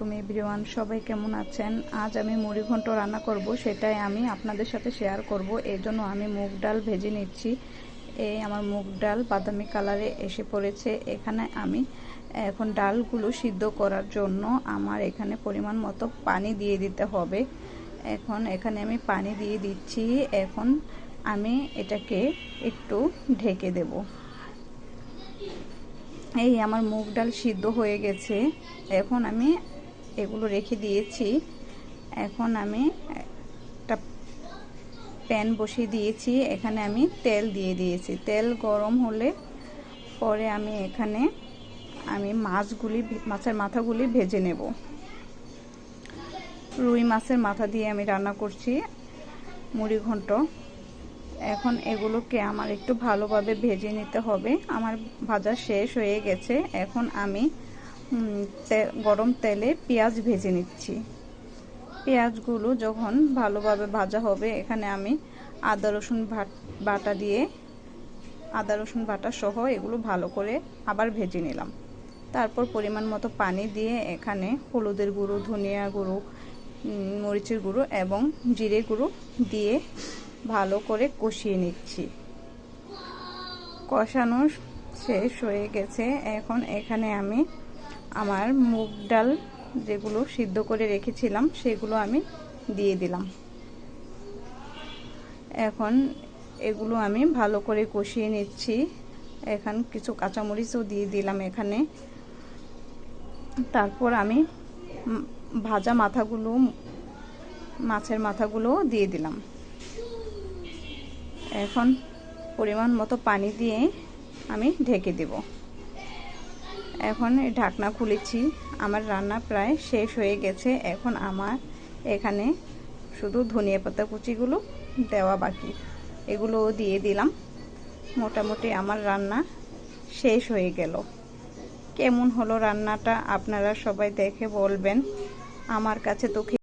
আসসালামু আলাইকুম এভরিওয়ান, সবাই কেমন আছেন? আজ আমি মুড়ি ঘন্ট রান্না করব, সেটাই আমি আপনাদের সাথে শেয়ার করব। এর জন্য আমি মুগ ডাল ভেজে নিচ্ছি। এই আমার মুগ ডাল বাদামি কালারে এসে পড়েছে। এখানে আমি এখন ডালগুলো সিদ্ধ করার জন্য আমার এখানে পরিমাণ মতো পানি দিয়ে দিতে হবে। এখন এখানে আমি পানি দিয়ে দিচ্ছি। এখন আমি এটাকে একটু ঢেকে দেব। এই আমার মুগ ডাল সিদ্ধ হয়ে গেছে। এখন আমি এগুলো রেখে দিয়েছি। এখন আমি একটা প্যান বসিয়ে দিয়েছি। এখানে আমি তেল দিয়ে দিয়েছি। তেল গরম হলে পরে আমি এখানে মাছের মাথাগুলি ভেজে নেব। রুই মাছের মাথা দিয়ে আমি রান্না করছি মুড়ি ঘন্ট। এখন এগুলোকে আমার একটু ভালোভাবে ভেজে নিতে হবে। আমার ভাজা শেষ হয়ে গেছে। এখন আমি গরম তেলে পেঁয়াজ ভেজে নিচ্ছি। পেঁয়াজগুলো যখন ভালোভাবে ভাজা হবে, এখানে আমি আদা রসুন বাটা সহ এগুলো ভালো করে আবার ভেজে নিলাম। তারপর পরিমাণ মতো পানি দিয়ে এখানে হলুদের গুঁড়ো, ধনিয়া গুঁড়ো, মরিচের গুঁড়ো এবং জিরে গুঁড়ো দিয়ে ভালো করে কষিয়ে নিচ্ছি। কষানো শেষ হয়ে গেছে। এখন এখানে আমি আমার মুগ ডাল যেগুলো সিদ্ধ করে রেখেছিলাম সেগুলো আমি দিয়ে দিলাম। এখন এগুলো আমি ভালো করে কষিয়ে নিচ্ছি। এখন কিছু কাঁচামরিচও দিয়ে দিলাম এখানে। তারপর আমি ভাজা মাছের মাথাগুলো দিয়ে দিলাম। এখন পরিমাণ মতো পানি দিয়ে আমি ঢেকে দেব। এখন ঢাকনা খুলেছি। আমার রান্না প্রায় শেষ হয়ে গেছে। এখন আমার এখানে শুধু ধনিয়া পাতা কুচিগুলো দেওয়া বাকি, এগুলোও দিয়ে দিলাম। মোটামুটি আমার রান্না শেষ হয়ে গেল। কেমন হলো রান্নাটা আপনারা সবাই দেখে বলবেন। আমার কাছে তো